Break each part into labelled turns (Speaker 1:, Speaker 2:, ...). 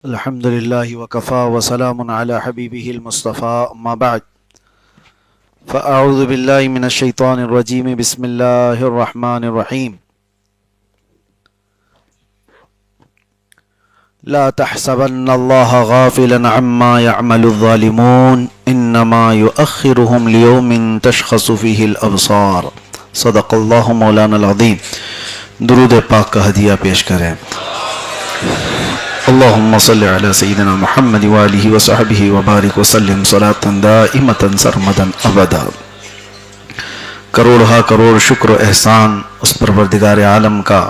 Speaker 1: الحمد لله وكفى وسلام على حبيبه المصطفى أما بعد فأعوذ بالله من الشيطان الرجيم بسم الله الرحمن الرحيم لا تحسبن الله غافلا عما يعمل الظالمون إنما يؤخرهم ليوم تشخص فيه الأبصار صدق الله مولانا العظيم درود پاک کا ہدیہ پیش کریں اللهم صل على سيدنا محمد وآله وصحبه وبارك وسلم صلاة دائمة سرمدا ابدا۔ کروڑ ہا کروڑ شکر و احسان اس پروردگار عالم کا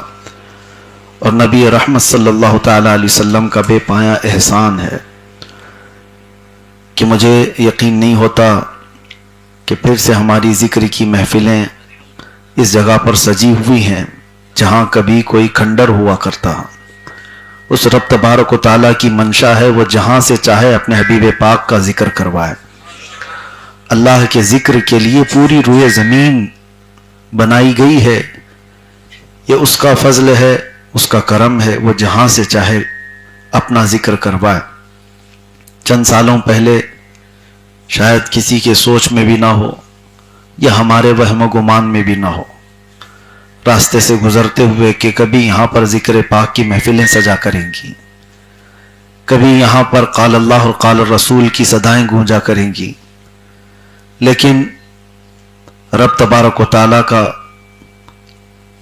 Speaker 1: اور نبی رحمت صلی اللہ تعالی علیہ وسلم کا بے پایا احسان ہے کہ مجھے یقین نہیں ہوتا کہ پھر سے ہماری ذکر کی محفلیں اس جگہ پر سجی ہوئی ہیں جہاں کبھی کوئی کھنڈر ہوا کرتا۔ اس رب تبارک و تعالیٰ کی منشا ہے وہ جہاں سے چاہے اپنے حبیب پاک کا ذکر کروائے۔ اللہ کے ذکر کے لیے پوری روئے زمین بنائی گئی ہے، یہ اس کا فضل ہے، اس کا کرم ہے، وہ جہاں سے چاہے اپنا ذکر کروائے۔ چند سالوں پہلے شاید کسی کے سوچ میں بھی نہ ہو یا ہمارے وہم و گمان میں بھی نہ ہو راستے سے گزرتے ہوئے کہ کبھی یہاں پر ذکر پاک کی محفلیں سجا کریں گی، کبھی یہاں پر قال اللہ اور قال الرسول کی صدائیں گونجا کریں گی، لیکن رب تبارک و تعالیٰ کا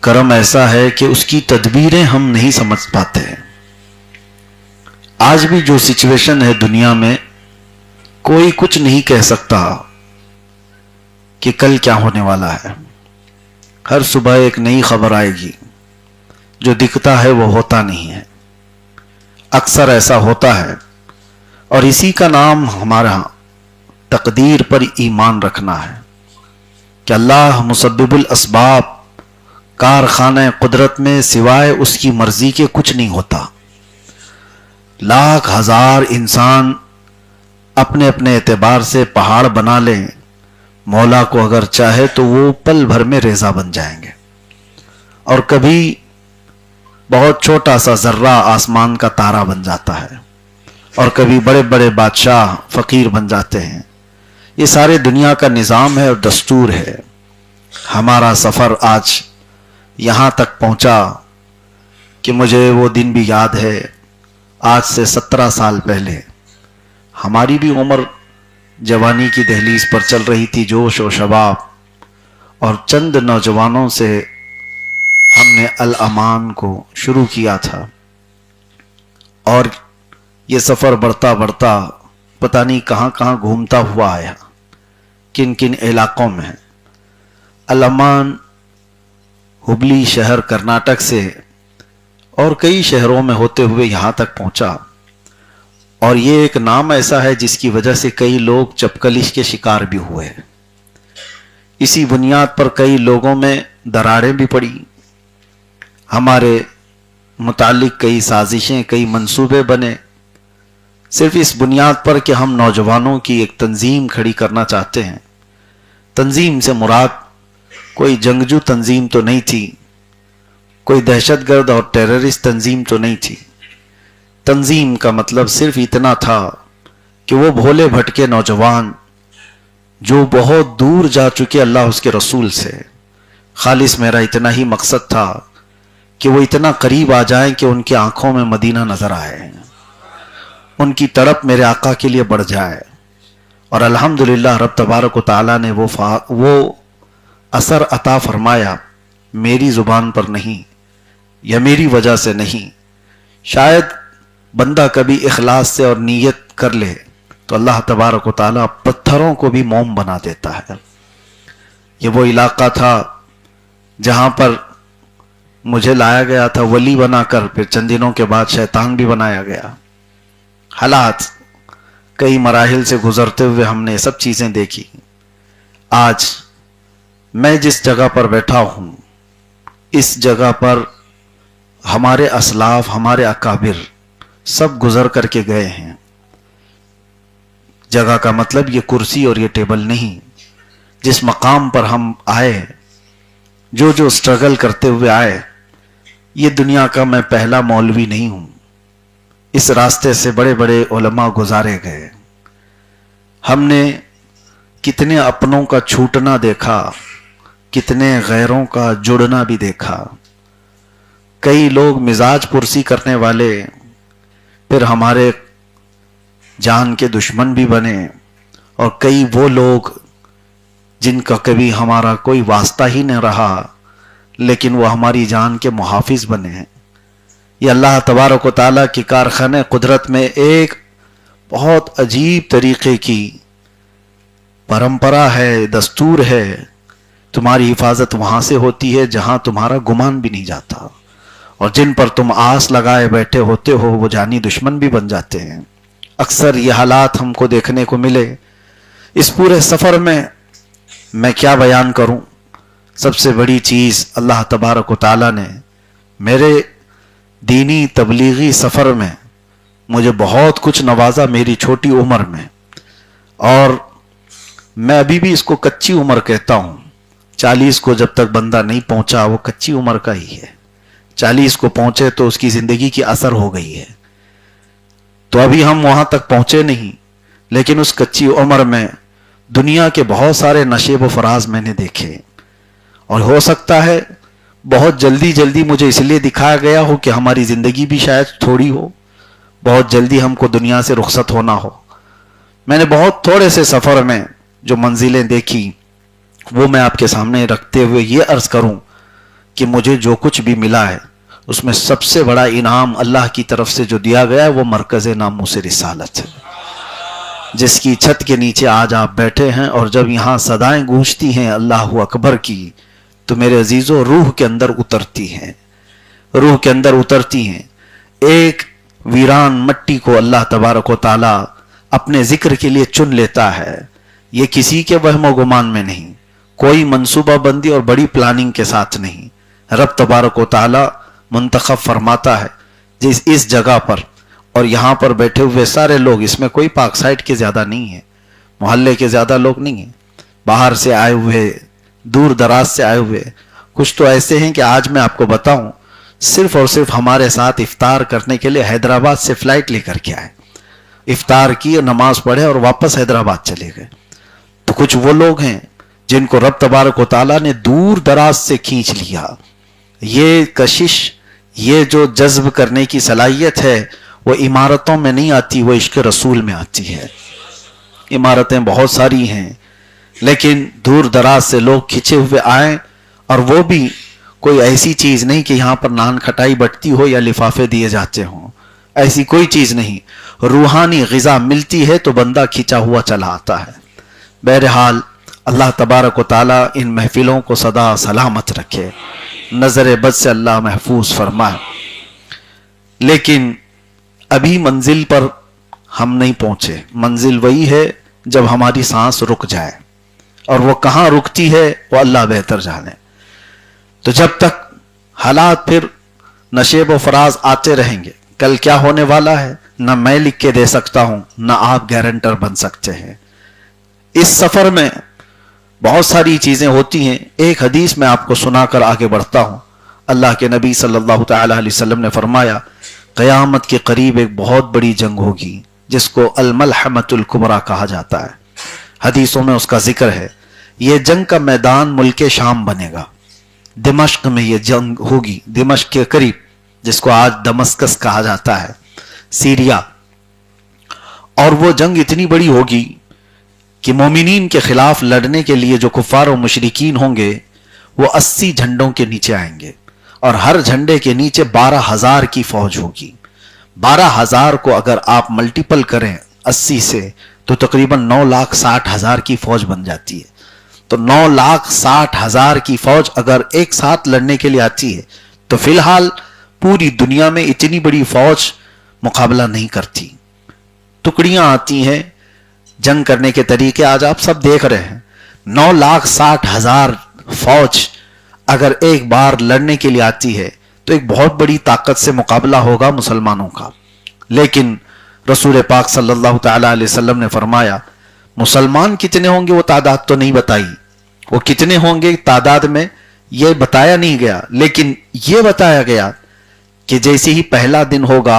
Speaker 1: کرم ایسا ہے کہ اس کی تدبیریں ہم نہیں سمجھ پاتے ہیں۔ آج بھی جو سچویشن ہے دنیا میں، کوئی کچھ نہیں کہہ سکتا کہ کل کیا ہونے والا ہے۔ ہر صبح ایک نئی خبر آئے گی، جو دکھتا ہے وہ ہوتا نہیں ہے، اکثر ایسا ہوتا ہے، اور اسی کا نام ہمارا تقدیر پر ایمان رکھنا ہے کہ اللہ مسبب الاسباب، کارخانہ قدرت میں سوائے اس کی مرضی کے کچھ نہیں ہوتا۔ لاکھ ہزار انسان اپنے اپنے اعتبار سے پہاڑ بنا لیں، مولا کو اگر چاہے تو وہ پل بھر میں ریزہ بن جائیں گے، اور کبھی بہت چھوٹا سا ذرہ آسمان کا تارا بن جاتا ہے، اور کبھی بڑے بڑے بادشاہ فقیر بن جاتے ہیں۔ یہ سارے دنیا کا نظام ہے اور دستور ہے۔ ہمارا سفر آج یہاں تک پہنچا کہ مجھے وہ دن بھی یاد ہے، آج سے 17 سال پہلے ہماری بھی عمر جوانی کی دہلیز پر چل رہی تھی، جوش و شباب، اور چند نوجوانوں سے ہم نے الامان کو شروع کیا تھا، اور یہ سفر بڑھتا بڑھتا پتہ نہیں کہاں کہاں گھومتا ہوا آیا، کن کن علاقوں میں۔ الامان ہبلی شہر کرناٹک سے اور کئی شہروں میں ہوتے ہوئے یہاں تک پہنچا، اور یہ ایک نام ایسا ہے جس کی وجہ سے کئی لوگ چپکلش کے شکار بھی ہوئے۔ اسی بنیاد پر کئی لوگوں میں دراڑیں بھی پڑی، ہمارے متعلق کئی سازشیں، کئی منصوبے بنے، صرف اس بنیاد پر کہ ہم نوجوانوں کی ایک تنظیم کھڑی کرنا چاہتے ہیں۔ تنظیم سے مراد کوئی جنگجو تنظیم تو نہیں تھی، کوئی دہشت گرد اور ٹیررسٹ تنظیم تو نہیں تھی۔ تنظیم کا مطلب صرف اتنا تھا کہ وہ بھولے بھٹکے نوجوان جو بہت دور جا چکے اللہ اس کے رسول سے، خالص میرا اتنا ہی مقصد تھا کہ وہ اتنا قریب آ جائیں کہ ان کی آنکھوں میں مدینہ نظر آئے، ان کی تڑپ میرے آقا کے لیے بڑھ جائے۔ اور الحمدللہ رب تبارک و تعالیٰ نے وہ اثر عطا فرمایا، میری زبان پر نہیں یا میری وجہ سے نہیں، شاید بندہ کبھی اخلاص سے اور نیت کر لے تو اللہ تبارک و تعالیٰ پتھروں کو بھی موم بنا دیتا ہے۔ یہ وہ علاقہ تھا جہاں پر مجھے لایا گیا تھا ولی بنا کر، پھر چند دنوں کے بعد شیطان بھی بنایا گیا۔ حالات کئی مراحل سے گزرتے ہوئے ہم نے سب چیزیں دیکھی۔ آج میں جس جگہ پر بیٹھا ہوں، اس جگہ پر ہمارے اسلاف، ہمارے اکابر سب گزر کر کے گئے ہیں۔ جگہ کا مطلب یہ کرسی اور یہ ٹیبل نہیں، جس مقام پر ہم آئے، جو سٹرگل کرتے ہوئے آئے، یہ دنیا کا میں پہلا مولوی نہیں ہوں، اس راستے سے بڑے بڑے علماء گزارے گئے. ہم نے کتنے اپنوں کا چھوٹنا دیکھا، کتنے غیروں کا جڑنا بھی دیکھا. کئی لوگ مزاج پرسی کرنے والے پھر ہمارے جان کے دشمن بھی بنے، اور کئی وہ لوگ جن کا کبھی ہمارا کوئی واسطہ ہی نہ رہا لیکن وہ ہماری جان کے محافظ بنے ہیں. یہ اللہ تبارک و تعالیٰ کی کارخانے قدرت میں ایک بہت عجیب طریقے کی پرمپرا ہے، دستور ہے. تمہاری حفاظت وہاں سے ہوتی ہے جہاں تمہارا گمان بھی نہیں جاتا، اور جن پر تم آس لگائے بیٹھے ہوتے ہو وہ جانی دشمن بھی بن جاتے ہیں. اکثر یہ حالات ہم کو دیکھنے کو ملے. اس پورے سفر میں کیا بیان کروں؟ سب سے بڑی چیز اللہ تبارک و تعالیٰ نے میرے دینی تبلیغی سفر میں مجھے بہت کچھ نوازا میری چھوٹی عمر میں، اور میں ابھی بھی اس کو کچی عمر کہتا ہوں. 40 کو جب تک بندہ نہیں پہنچا وہ کچی عمر کا ہی ہے. 40 کو پہنچے تو اس کی زندگی کی اثر ہو گئی ہے. تو ابھی ہم وہاں تک پہنچے نہیں، لیکن اس کچی عمر میں دنیا کے بہت سارے نشیب و فراز میں نے دیکھے، اور ہو سکتا ہے بہت جلدی مجھے اس لیے دکھایا گیا ہو کہ ہماری زندگی بھی شاید تھوڑی ہو، بہت جلدی ہم کو دنیا سے رخصت ہونا ہو. میں نے بہت تھوڑے سے سفر میں جو منزلیں دیکھی وہ میں آپ کے سامنے رکھتے ہوئے یہ عرض کروں کہ مجھے جو کچھ بھی ملا ہے اس میں سب سے بڑا انعام اللہ کی طرف سے جو دیا گیا ہے وہ مرکز ناموس رسالت ہے، جس کی چھت کے نیچے آج آپ بیٹھے ہیں. اور جب یہاں صدائیں گونجتی ہیں اللہ اکبر کی تو میرے عزیزوں روح کے اندر اترتی ہیں، روح کے اندر اترتی ہیں. ایک ویران مٹی کو اللہ تبارک و تعالی اپنے ذکر کے لیے چن لیتا ہے. یہ کسی کے وہم و گمان میں نہیں، کوئی منصوبہ بندی اور بڑی پلاننگ کے ساتھ نہیں. رب تبارک و تعالی منتخب فرماتا ہے جس اس جگہ پر، اور یہاں پر بیٹھے ہوئے سارے لوگ، اس میں کوئی پاک سائٹ کے زیادہ نہیں ہیں، محلے کے زیادہ لوگ نہیں ہیں، باہر سے آئے ہوئے، دور دراز سے آئے ہوئے. کچھ تو ایسے ہیں کہ آج میں آپ کو بتاؤں صرف اور صرف ہمارے ساتھ افطار کرنے کے لیے حیدرآباد سے فلائٹ لے کر کے آئے، افطار کی اور نماز پڑھے اور واپس حیدرآباد چلے گئے. تو کچھ وہ لوگ ہیں جن کو رب تبارک و تعالیٰ نے دور دراز سے کھینچ لیا. یہ کشش، یہ جو جذب کرنے کی صلاحیت ہے وہ عمارتوں میں نہیں آتی، وہ عشق رسول میں آتی ہے. عمارتیں بہت ساری ہیں لیکن دور دراز سے لوگ کھنچے ہوئے آئیں، اور وہ بھی کوئی ایسی چیز نہیں کہ یہاں پر نان کھٹائی بٹتی ہو یا لفافے دیے جاتے ہوں، ایسی کوئی چیز نہیں. روحانی غذا ملتی ہے تو بندہ کھنچا ہوا چلا آتا ہے. بہرحال اللہ تبارک و تعالیٰ ان محفلوں کو سدا سلامت رکھے، نظر بد سے اللہ محفوظ فرمائے. لیکن ابھی منزل پر ہم نہیں پہنچے. منزل وہی ہے جب ہماری سانس رک جائے، اور وہ کہاں رکتی ہے وہ اللہ بہتر جانے. تو جب تک حالات پھر نشیب و فراز آتے رہیں گے، کل کیا ہونے والا ہے نہ میں لکھ کے دے سکتا ہوں نہ آپ گارنٹر بن سکتے ہیں. اس سفر میں بہت ساری چیزیں ہوتی ہیں. ایک حدیث میں آپ کو سنا کر آگے بڑھتا ہوں. اللہ کے نبی صلی اللہ تعالی علیہ وسلم نے فرمایا قیامت کے قریب ایک بہت بڑی جنگ ہوگی جس کو الملحمۃ الکبریٰ کہا جاتا ہے. حدیثوں میں اس کا ذکر ہے. یہ جنگ کا میدان ملک شام بنے گا. دمشق میں یہ جنگ ہوگی، دمشق کے قریب، جس کو آج دمسکس کہا جاتا ہے، سیریا. اور وہ جنگ اتنی بڑی ہوگی کہ مومنین کے خلاف لڑنے کے لیے جو کفار و مشرکین ہوں گے وہ 80 جھنڈوں کے نیچے آئیں گے، اور ہر جھنڈے کے نیچے 12,000 کی فوج ہوگی. 12,000 کو اگر آپ ملٹیپل کریں 80 سے تو تقریباً 9,60,000 کی فوج بن جاتی ہے. تو 9,60,000 کی فوج اگر ایک ساتھ لڑنے کے لیے آتی ہے تو فی الحال پوری دنیا میں اتنی بڑی فوج مقابلہ نہیں کرتی. ٹکڑیاں آتی ہیں، جنگ کرنے کے طریقے آج آپ سب دیکھ رہے ہیں. 9,60,000 فوج اگر ایک بار لڑنے کے لیے آتی ہے تو ایک بہت بڑی طاقت سے مقابلہ ہوگا مسلمانوں کا. لیکن رسول پاک صلی اللہ تعالی علیہ وسلم نے فرمایا مسلمان کتنے ہوں گے وہ تعداد تو نہیں بتائی، وہ کتنے ہوں گے تعداد میں یہ بتایا نہیں گیا، لیکن یہ بتایا گیا کہ جیسے ہی پہلا دن ہوگا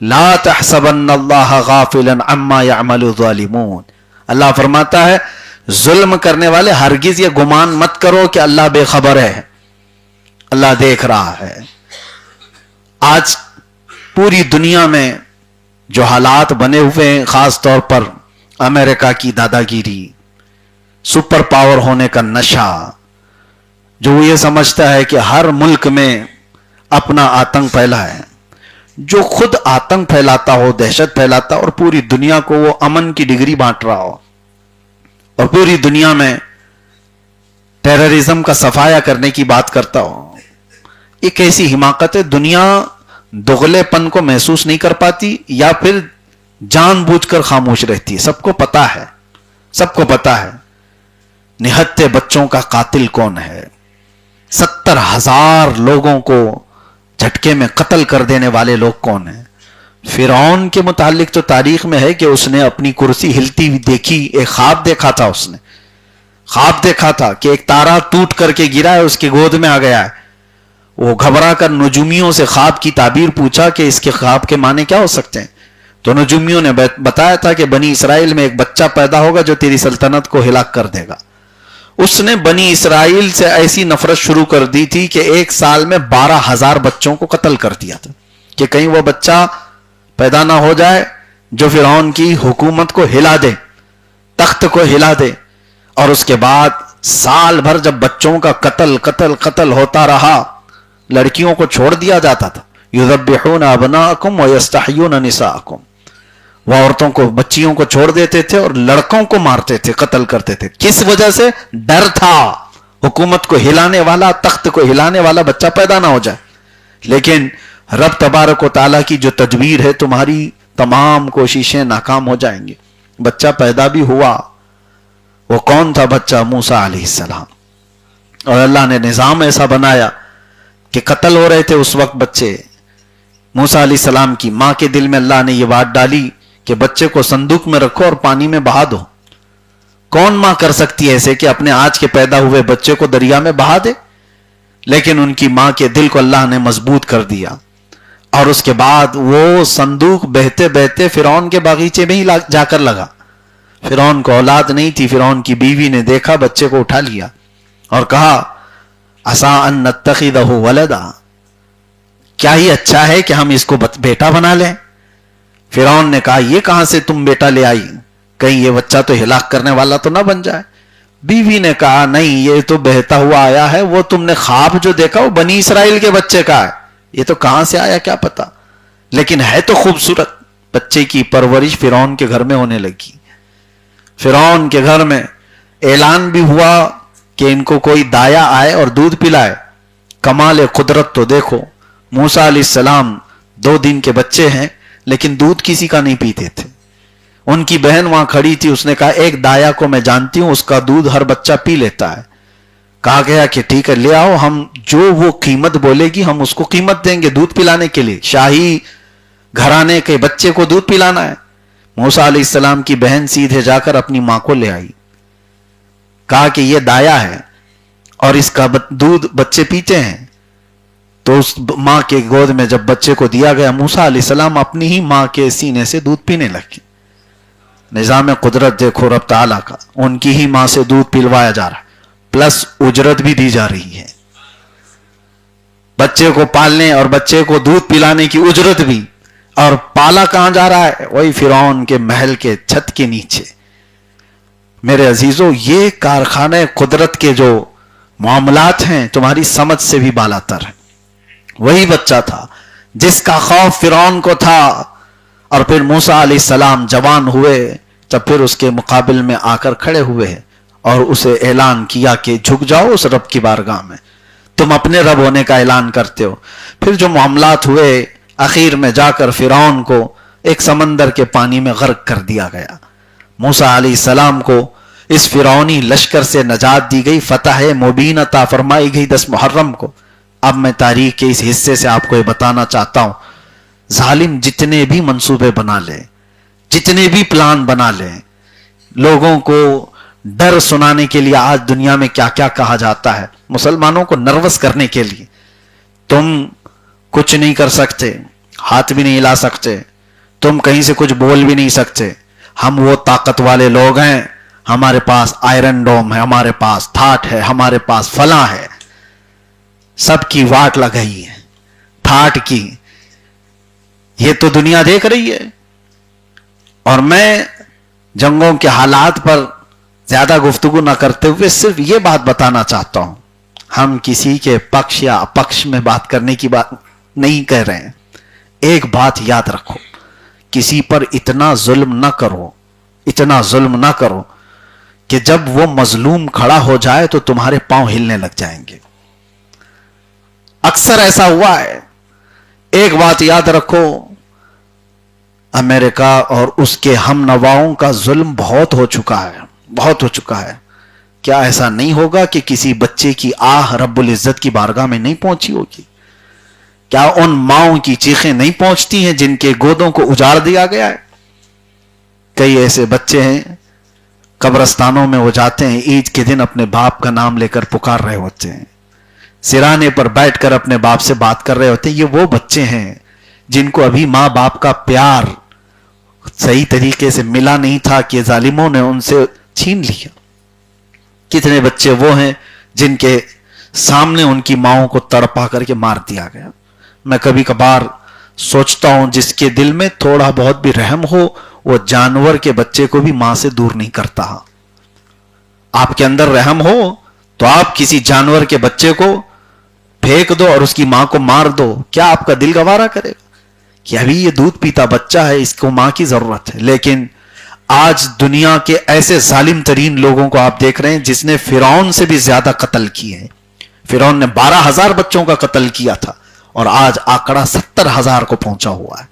Speaker 1: لا تحسبن اللہ غافلا عما يعمل الظالمون. اللہ فرماتا ہے ظلم کرنے والے ہرگز یہ گمان مت کرو کہ اللہ بے خبر ہے، اللہ دیکھ رہا ہے. آج پوری دنیا میں جو حالات بنے ہوئے ہیں، خاص طور پر امریکہ کی دادا گیری، سپر پاور ہونے کا نشہ، جو وہ یہ سمجھتا ہے کہ ہر ملک میں اپنا آتنک پھیلا ہے، جو خود آتنک پھیلاتا ہو، دہشت پھیلاتا اور پوری دنیا کو وہ امن کی ڈگری بانٹ رہا ہو اور پوری دنیا میں ٹیررزم کا صفایا کرنے کی بات کرتا ہو. ایک ایسی حماقت ہے، دنیا دغلے پن کو محسوس نہیں کر پاتی یا پھر جان بوجھ کر خاموش رہتی ہے. سب کو پتا ہے، سب کو پتا ہے نہتے بچوں کا قاتل کون ہے، 70,000 لوگوں کو جھٹکے میں قتل کر دینے والے لوگ کون ہیں. فرعون کے متعلق تو تاریخ میں ہے کہ اس نے اپنی کرسی ہلتی ہوئی دیکھی، ایک خواب دیکھا تھا، اس نے خواب دیکھا تھا کہ ایک تارا ٹوٹ کر کے گرا ہے، اس کی گود میں آ گیا ہے. وہ گھبرا کر نجومیوں سے خواب کی تعبیر پوچھا کہ اس کے خواب کے معنی کیا ہو سکتے ہیں. تو نجومیوں نے بتایا تھا کہ بنی اسرائیل میں ایک بچہ پیدا ہوگا جو تیری سلطنت کو ہلاک کر دے گا. اس نے بنی اسرائیل سے ایسی نفرت شروع کر دی تھی کہ ایک سال میں 12,000 بچوں کو قتل کر دیا تھا کہ کہیں وہ بچہ پیدا نہ ہو جائے جو فرعون کی حکومت کو ہلا دے، تخت کو ہلا دے. اور اس کے بعد سال بھر جب بچوں کا قتل ہوتا رہا، لڑکیوں کو چھوڑ دیا جاتا تھا. یذبحون ابناءکم ویستحیون نساءکم، وہ عورتوں کو، بچیوں کو چھوڑ دیتے تھے اور لڑکوں کو مارتے تھے، قتل کرتے تھے. کس وجہ سے؟ ڈر تھا حکومت کو ہلانے والا، تخت کو ہلانے والا بچہ پیدا نہ ہو جائے. لیکن رب تبارک و تعالیٰ کی جو تدبیر ہے، تمہاری تمام کوششیں ناکام ہو جائیں گی. بچہ پیدا بھی ہوا. وہ کون تھا بچہ؟ موسیٰ علیہ السلام. اور اللہ نے نظام ایسا بنایا کہ قتل ہو رہے تھے اس وقت بچے. موسیٰ علیہ السلام کی ماں کے دل میں اللہ نے یہ بات ڈالی کہ بچے کو صندوق میں رکھو اور پانی میں بہا دو. کون ماں کر سکتی ہے ایسے کہ اپنے آج کے پیدا ہوئے بچے کو دریا میں بہا دے؟ لیکن ان کی ماں کے دل کو اللہ نے مضبوط کر دیا. اور اس کے بعد وہ صندوق بہتے بہتے فرعون کے باغیچے میں ہی جا کر لگا. فرعون کو اولاد نہیں تھی. فرعون کی بیوی نے دیکھا بچے کو، اٹھا لیا اور کہا عسیٰ ان نتخذہ ولدا، کیا ہی اچھا ہے کہ ہم اس کو بیٹا بنا لیں. فرعون نے کہا یہ کہاں سے تم بیٹا لے آئی، کہیں یہ بچہ تو ہلاک کرنے والا تو نہ بن جائے. بیوی نے کہا نہیں، یہ تو بہتا ہوا آیا ہے، وہ تم نے خواب جو دیکھا وہ بنی اسرائیل کے بچے کا ہے، یہ تو کہاں سے آیا کیا پتا. لیکن ہے تو خوبصورت. بچے کی پرورش فرعون کے گھر میں ہونے لگی. فرعون کے گھر میں اعلان بھی ہوا کہ ان کو کوئی دایا آئے اور دودھ پلائے. کمال قدرت تو دیکھو، موسیٰ علیہ السلام 2 دن کے بچے ہیں لیکن دودھ کسی کا نہیں پیتے تھے. ان کی بہن وہاں کھڑی تھی، اس نے کہا ایک دایا کو میں جانتی ہوں، اس کا دودھ ہر بچہ پی لیتا ہے. کہا گیا کہ ٹھیک ہے لے آؤ، ہم جو وہ قیمت بولے گی ہم اس کو قیمت دیں گے دودھ پلانے کے لیے. شاہی گھرانے کے بچے کو دودھ پلانا ہے. موسیٰ علیہ السلام کی بہن سیدھے جا کر اپنی ماں کو لے آئی. کہا کہ یہ دایا ہے اور اس کا دودھ بچے پیتے ہیں. تو اس ماں کے گود میں جب بچے کو دیا گیا، موسیٰ علیہ السلام اپنی ہی ماں کے سینے سے دودھ پینے لگے. نظام قدرت دیکھو رب تعالیٰ کا، ان کی ہی ماں سے دودھ پلوایا جا رہا ہے، پلس اجرت بھی دی جا رہی ہے. بچے کو پالنے اور بچے کو دودھ پلانے کی اجرت بھی. اور پالا کہاں جا رہا ہے؟ وہی فرعون کے محل کے چھت کے نیچے. میرے عزیزو، یہ کارخانہ قدرت کے جو معاملات ہیں تمہاری سمجھ سے بھی بالاتر ہیں. وہی بچہ تھا جس کا خوف فرعون کو تھا. اور پھر موسیٰ علیہ السلام جوان ہوئے، تب پھر اس کے مقابل میں آ کر کھڑے ہوئے اور اسے اعلان کیا کہ جھک جاؤ اس رب کی بارگاہ میں، تم اپنے رب ہونے کا اعلان کرتے ہو. پھر جو معاملات ہوئے، اخیر میں جا کر فرعون کو ایک سمندر کے پانی میں غرق کر دیا گیا. موسیٰ علیہ السلام کو اس فرعونی لشکر سے نجات دی گئی، فتح مبین عطا فرمائی گئی 10 محرم کو. اب میں تاریخ کے اس حصے سے آپ کو یہ بتانا چاہتا ہوں، ظالم جتنے بھی منصوبے بنا لے، جتنے بھی پلان بنا لے، لوگوں کو ڈر سنانے کے لیے آج دنیا میں کیا کیا کہا جاتا ہے مسلمانوں کو نروس کرنے کے لیے، تم کچھ نہیں کر سکتے. ہاتھ بھی نہیں ہلا سکتے، تم کہیں سے کچھ بول بھی نہیں سکتے. ہم وہ طاقت والے لوگ ہیں، ہمارے پاس آئرن ڈوم ہے، ہمارے پاس تھاٹ ہے، ہمارے پاس فلاں ہے. سب کی واٹ لگائی ہے تھاٹ کی. یہ تو دنیا دیکھ رہی ہے. اور میں جنگوں کے حالات پر زیادہ گفتگو نہ کرتے ہوئے صرف یہ بات بتانا چاہتا ہوں، ہم کسی کے پکش یا اپکش میں بات کرنے کی بات نہیں کہہ رہے ہیں. ایک بات یاد رکھو، کسی پر اتنا ظلم نہ کرو، اتنا ظلم نہ کرو کہ جب وہ مظلوم کھڑا ہو جائے تو تمہارے پاؤں ہلنے لگ جائیں گے. اکثر ایسا ہوا ہے. ایک بات یاد رکھو، امریکہ اور اس کے ہم نواؤں کا ظلم بہت ہو چکا ہے، بہت ہو چکا ہے. کیا ایسا نہیں ہوگا کہ کسی بچے کی آہ رب العزت کی بارگاہ میں نہیں پہنچی ہوگی؟ کیا ان ماؤں کی چیخیں نہیں پہنچتی ہیں جن کے گودوں کو اجاڑ دیا گیا ہے؟ کئی ایسے بچے ہیں قبرستانوں میں وہ جاتے ہیں، عید کے دن اپنے باپ کا نام لے کر پکار رہے ہوتے ہیں، سرانے پر بیٹھ کر اپنے باپ سے بات کر رہے ہوتے ہیں. یہ وہ بچے ہیں جن کو ابھی ماں باپ کا پیار صحیح طریقے سے ملا نہیں تھا کہ ظالموں نے ان سے چھین لیا. کتنے بچے وہ ہیں جن کے سامنے ان کی ماؤں کو تڑپا کر کے مار دیا گیا. میں کبھی کبھار سوچتا ہوں جس کے دل میں تھوڑا بہت بھی رحم ہو وہ جانور کے بچے کو بھی ماں سے دور نہیں کرتا. آپ کے اندر رحم ہو تو آپ کسی جانور کے بچے کو پھینک دو اور اس کی ماں کو مار دو. کیا آپ کا دل گوارا کرے گا کہ ابھی یہ دودھ پیتا بچہ ہے، اس کو ماں کی ضرورت ہے؟ لیکن آج دنیا کے ایسے ظالم ترین لوگوں کو آپ دیکھ رہے ہیں جس نے فرعون سے بھی زیادہ قتل کیے ہیں. فرعون نے 12,000 بچوں کا قتل کیا تھا اور آج آنکڑا 70,000 کو پہنچا ہوا ہے.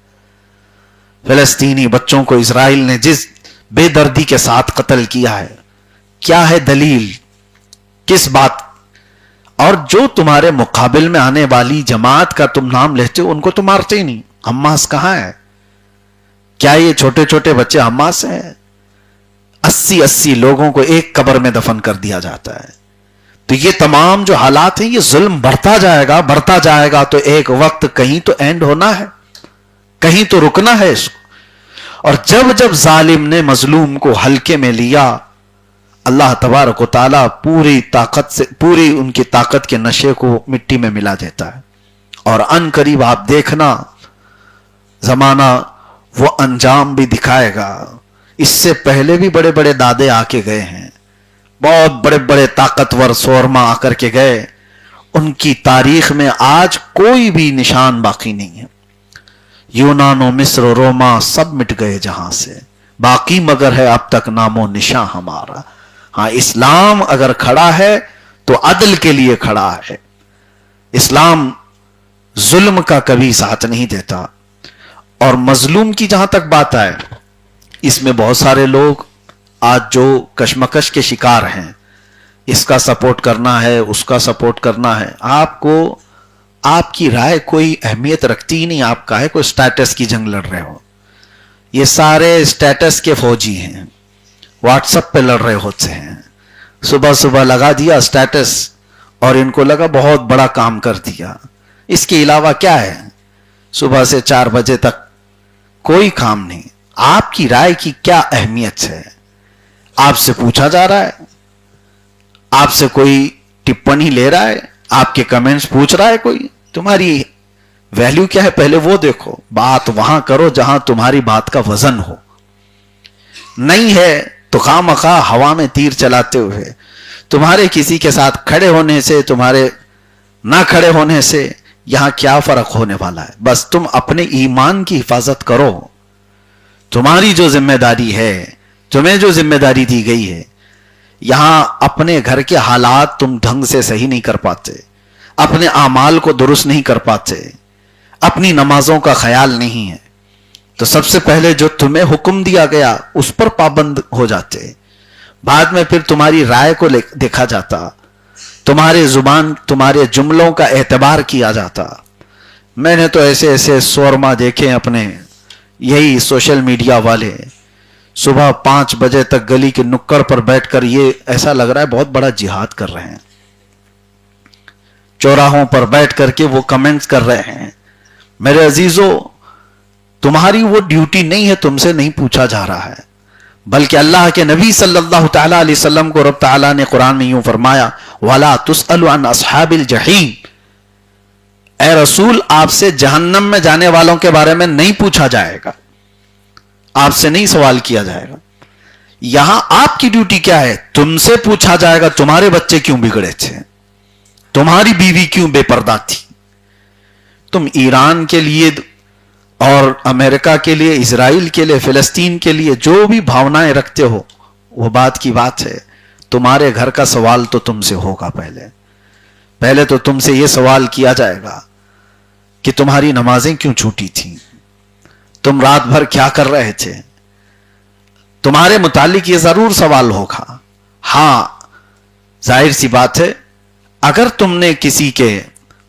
Speaker 1: فلسطینی بچوں کو اسرائیل نے جس بے دردی کے ساتھ قتل کیا ہے، کیا ہے دلیل؟ کس بات؟ اور جو تمہارے مقابل میں آنے والی جماعت کا تم نام لیتے ہو ان کو تو مارتے ہی نہیں. حماس کہاں ہے؟ کیا یہ چھوٹے چھوٹے بچے حماس ہیں؟ 80 لوگوں کو ایک قبر میں دفن کر دیا جاتا ہے. تو یہ تمام جو حالات ہیں، یہ ظلم بڑھتا جائے گا، بڑھتا جائے گا. تو ایک وقت کہیں تو اینڈ ہونا ہے، کہیں تو رکنا ہے اس کو. اور جب جب ظالم نے مظلوم کو ہلکے میں لیا، اللہ تبارک و تعالیٰ پوری طاقت سے، پوری ان کی طاقت کے نشے کو مٹی میں ملا دیتا ہے. اور ان قریب آپ دیکھنا زمانہ وہ انجام بھی دکھائے گا. اس سے پہلے بھی بڑے بڑے دادے آ کے گئے ہیں، بہت بڑے بڑے طاقتور سورما آ کر کے گئے. ان کی تاریخ میں آج کوئی بھی نشان باقی نہیں ہے. یونان و مصر و روما سب مٹ گئے جہاں سے، باقی مگر ہے اب تک نام و نشان ہمارا. ہاں، اسلام اگر کھڑا ہے تو عدل کے لیے کھڑا ہے. اسلام ظلم کا کبھی ساتھ نہیں دیتا. اور مظلوم کی جہاں تک بات آئے، اس میں بہت سارے لوگ آج جو کشمکش کے شکار ہیں، اس کا سپورٹ کرنا ہے، اس کا سپورٹ کرنا ہے. آپ کو آپ کی رائے کوئی اہمیت رکھتی ہی نہیں. آپ کا ہے کوئی سٹیٹس کی جنگ لڑ رہے ہو. یہ سارے سٹیٹس کے فوجی ہیں، واٹس ایپ پہ لڑ رہے ہوتے ہیں. صبح صبح لگا دیا سٹیٹس اور ان کو لگا بہت بڑا کام کر دیا. اس کے علاوہ کیا ہے؟ صبح سے 4 بجے تک کوئی کام نہیں. آپ کی رائے کی کیا اہمیت ہے؟ آپ سے پوچھا جا رہا ہے؟ آپ سے کوئی ٹپنی لے رہا ہے؟ آپ کے کمنٹس پوچھ رہا ہے کوئی؟ تمہاری ویلیو کیا ہے پہلے وہ دیکھو. بات وہاں کرو جہاں تمہاری بات کا وزن ہو. نہیں ہے تو خواہ ہوا میں تیر چلاتے ہوئے تمہارے کسی کے ساتھ کھڑے ہونے سے، تمہارے نہ کھڑے ہونے سے یہاں کیا فرق ہونے والا ہے؟ بس تم اپنے ایمان کی حفاظت کرو. تمہاری جو ذمہ داری ہے، تمہیں جو ذمہ داری دی گئی ہے، یہاں اپنے گھر کے حالات تم ڈھنگ سے صحیح نہیں کر پاتے، اپنے اعمال کو درست نہیں کر پاتے، اپنی نمازوں کا خیال نہیں ہے، تو سب سے پہلے جو تمہیں حکم دیا گیا اس پر پابند ہو جاتے. بعد میں پھر تمہاری رائے کو دیکھا جاتا، تمہارے زبان، تمہارے جملوں کا اعتبار کیا جاتا. میں نے تو ایسے ایسے سورما دیکھے اپنے، یہی سوشل میڈیا والے صبح 5 بجے تک گلی کے نکڑ پر بیٹھ کر یہ ایسا لگ رہا ہے بہت بڑا جہاد کر رہے ہیں. چوراہوں پر بیٹھ کر کے وہ کمنٹس کر رہے ہیں. میرے عزیزو، تمہاری وہ ڈیوٹی نہیں ہے، تم سے نہیں پوچھا جا رہا ہے، بلکہ اللہ کے نبی صلی اللہ تعالی علیہ وسلم کو رب تعالیٰ نے قرآن میں یوں فرمایا وَلَا تُسْأَلُ عَنْ أَصْحَابِ الْجَحِيمِ، اے رسول آپ سے جہنم میں جانے والوں کے بارے میں نہیں پوچھا جائے گا، آپ سے نہیں سوال کیا جائے گا۔ یہاں آپ کی ڈیوٹی کیا ہے؟ تم سے پوچھا جائے گا تمہارے بچے کیوں بگڑے تھے، تمہاری بیوی کیوں بے پردہ تھی، تم ایران کے لیے اور امریکہ کے لیے، اسرائیل کے لیے، فلسطین کے لیے جو بھی بھاونائیں رکھتے ہو، وہ بات کی بات ہے، تمہارے گھر کا سوال تو تم سے ہوگا۔ پہلے تو تم سے یہ سوال کیا جائے گا کہ تمہاری نمازیں کیوں چھوٹی تھیں، تم رات بھر کیا کر رہے تھے، تمہارے متعلق یہ ضرور سوال ہوگا۔ ہاں ظاہر سی بات ہے، اگر تم نے کسی کے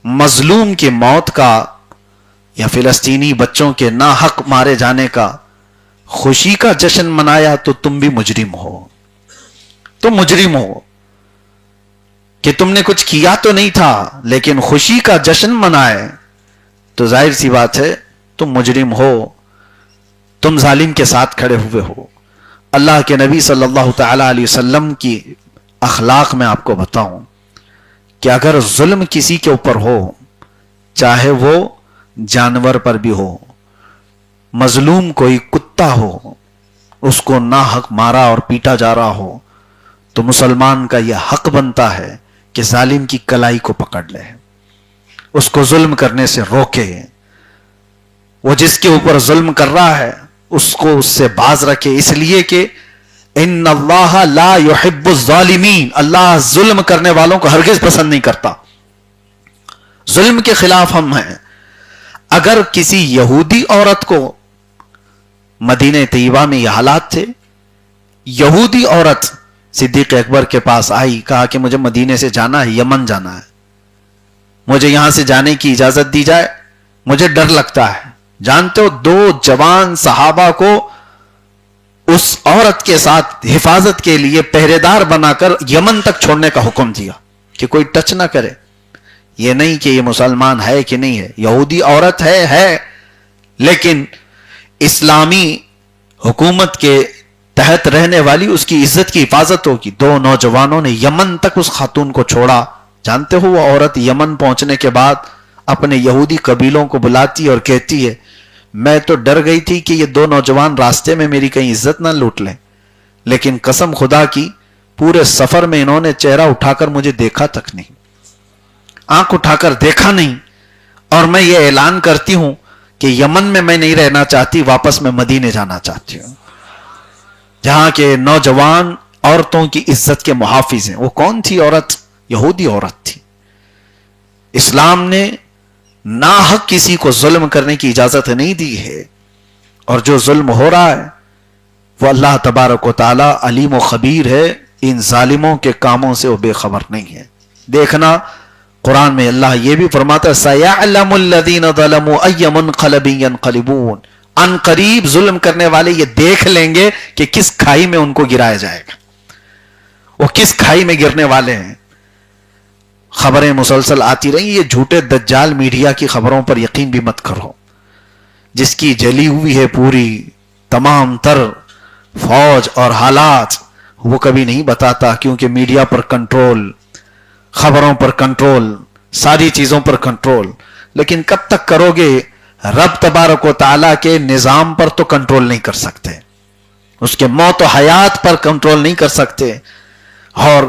Speaker 1: مظلوم کی موت کا یا فلسطینی بچوں کے ناحق مارے جانے کا خوشی کا جشن منایا تو تم بھی مجرم ہو، تم مجرم ہو کہ تم نے کچھ کیا تو نہیں تھا لیکن خوشی کا جشن منائے تو ظاہر سی بات ہے تم مجرم ہو، تم ظالم کے ساتھ کھڑے ہوئے ہو۔ اللہ کے نبی صلی اللہ تعالی علیہ وسلم کی اخلاق میں آپ کو بتاؤں کہ اگر ظلم کسی کے اوپر ہو، چاہے وہ جانور پر بھی ہو، مظلوم کوئی کتا ہو، اس کو ناحق مارا اور پیٹا جا رہا ہو، تو مسلمان کا یہ حق بنتا ہے کہ ظالم کی کلائی کو پکڑ لے، اس کو ظلم کرنے سے روکے، وہ جس کے اوپر ظلم کر رہا ہے اس کو اس سے باز رکھے، اس لیے کہ ان اللہ لا يحب الظالمین، اللہ ظلم کرنے والوں کو ہرگز پسند نہیں کرتا، ظلم کے خلاف ہم ہیں۔ اگر کسی یہودی عورت کو، مدینہ طیبہ میں یہ حالات تھے، یہودی عورت صدیق اکبر کے پاس آئی، کہا کہ مجھے مدینے سے جانا ہے، یمن جانا ہے، مجھے یہاں سے جانے کی اجازت دی جائے، مجھے ڈر لگتا ہے۔ جانتے ہو 2 جوان صحابہ کو اس عورت کے ساتھ حفاظت کے لیے پہرے دار بنا کر یمن تک چھوڑنے کا حکم دیا کہ کوئی ٹچ نہ کرے، یہ نہیں کہ یہ مسلمان ہے کہ نہیں ہے، یہودی عورت ہے لیکن اسلامی حکومت کے تحت رہنے والی، اس کی عزت کی حفاظت ہوگی۔ 2 نوجوانوں نے یمن تک اس خاتون کو چھوڑا۔ جانتے ہو وہ عورت یمن پہنچنے کے بعد اپنے یہودی قبیلوں کو بلاتی اور کہتی ہے میں تو ڈر گئی تھی کہ یہ 2 نوجوان راستے میں میری کہیں عزت نہ لوٹ لیں، لیکن قسم خدا کی پورے سفر میں انہوں نے چہرہ اٹھا کر مجھے دیکھا تک نہیں، آنکھ اٹھا کر دیکھا نہیں، اور میں یہ اعلان کرتی ہوں کہ یمن میں میں نہیں رہنا چاہتی، واپس میں مدینے جانا چاہتی ہوں جہاں کے نوجوان عورتوں کی عزت کے محافظ ہیں۔ وہ کون تھی عورت؟ یہودی عورت تھی۔ اسلام نے ناحق کسی کو ظلم کرنے کی اجازت نہیں دی ہے، اور جو ظلم ہو رہا ہے وہ اللہ تبارک و تعالی علیم و خبیر ہے، ان ظالموں کے کاموں سے وہ بے خبر نہیں ہے۔ دیکھنا قرآن میں اللہ یہ بھی فرماتا ہے سَيَعْلَمُ الَّذِينَ ظَلَمُوا أَيَّ مُنْقَلَبٍ يَنْقَلِبُونَ، ان قریب ظلم کرنے والے یہ دیکھ لیں گے کہ کس کھائی میں ان کو گرایا جائے گا، وہ کس کھائی میں گرنے والے ہیں۔ خبریں مسلسل آتی رہی، یہ جھوٹے دجال میڈیا کی خبروں پر یقین بھی مت کرو، جس کی جلی ہوئی ہے پوری تمام تر فوج اور حالات، وہ کبھی نہیں بتاتا، کیونکہ میڈیا پر کنٹرول، خبروں پر کنٹرول، ساری چیزوں پر کنٹرول۔ لیکن کب تک کرو گے؟ رب تبارک و تعالیٰ کے نظام پر تو کنٹرول نہیں کر سکتے، اس کے موت و حیات پر کنٹرول نہیں کر سکتے، اور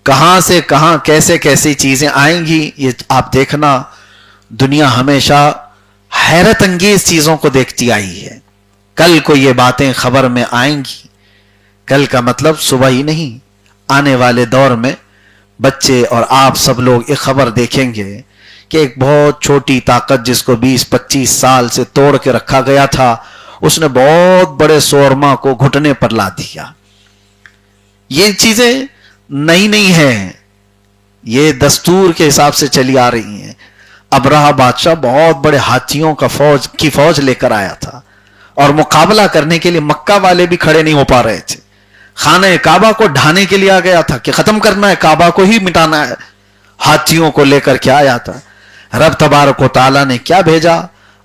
Speaker 1: کہاں سے کہاں کیسے کیسی چیزیں آئیں گی یہ آپ دیکھنا۔ دنیا ہمیشہ حیرت انگیز چیزوں کو دیکھتی آئی ہے، کل کو یہ باتیں خبر میں آئیں گی، کل کا مطلب صبح ہی نہیں، آنے والے دور میں بچے اور آپ سب لوگ ایک خبر دیکھیں گے کہ ایک بہت چھوٹی طاقت جس کو 20-25 سال سے توڑ کے رکھا گیا تھا، اس نے بہت بڑے سورما کو گھٹنے پر لا دیا۔ یہ چیزیں نئی نہیں ہیں، یہ دستور کے حساب سے چلی آ رہی ہیں۔ ابرہہ بادشاہ بہت بڑے ہاتھیوں کا فوج لے کر آیا تھا، اور مقابلہ کرنے کے لیے مکہ والے بھی کھڑے نہیں ہو پا رہے تھے، خانہ کعبہ کو ڈھانے کے لیے آ گیا تھا کہ ختم کرنا ہے، کعبہ کو ہی مٹانا ہے، ہاتھیوں کو لے کر کے آیا تھا۔ رب تبارک و تعالیٰ نے کیا بھیجا؟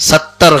Speaker 1: 70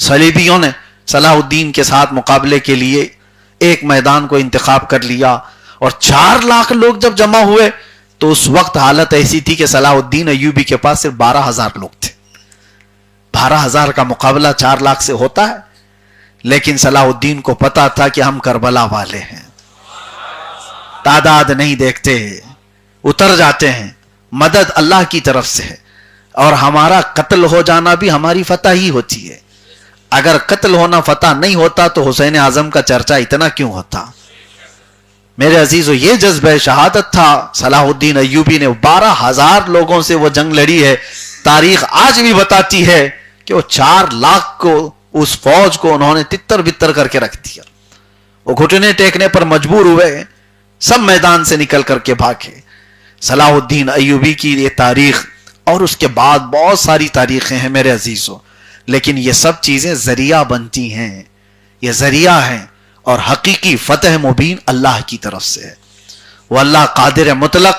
Speaker 1: صلیبیوں نے صلاح الدین کے ساتھ مقابلے کے لیے ایک میدان کو انتخاب کر لیا، اور 4 لاکھ لوگ جب جمع ہوئے تو اس وقت حالت ایسی تھی کہ صلاح الدین ایوبی کے پاس صرف 12,000 لوگ تھے۔ 12,000 کا مقابلہ 4 لاکھ سے ہوتا ہے، لیکن صلاح الدین کو پتا تھا کہ ہم کربلا والے ہیں، تعداد نہیں دیکھتے، اتر جاتے ہیں، مدد اللہ کی طرف سے ہے، اور ہمارا قتل ہو جانا بھی ہماری فتح ہی ہوتی ہے۔ اگر قتل ہونا فتح نہیں ہوتا تو حسین اعظم کا چرچا اتنا کیوں ہوتا؟ میرے عزیزو، یہ جذبہ شہادت تھا صلاح الدین ایوبی نے۔ 12,000 لوگوں سے وہ جنگ لڑی ہے۔ تاریخ آج بھی بتاتی ہے کہ وہ 4 لاکھ کو، اس فوج کو انہوں نے تتر بتر کر کے رکھ دیا۔ وہ گھٹنے ٹیکنے پر مجبور ہوئے، سب میدان سے نکل کر کے بھاگے۔ صلاح الدین ایوبی کی یہ تاریخ، اور اس کے بعد بہت ساری تاریخیں ہیں میرے عزیزو، لیکن یہ سب چیزیں ذریعہ بنتی ہیں، یہ ذریعہ ہیں، اور حقیقی فتح مبین اللہ کی طرف سے ہے۔ وہ اللہ قادر مطلق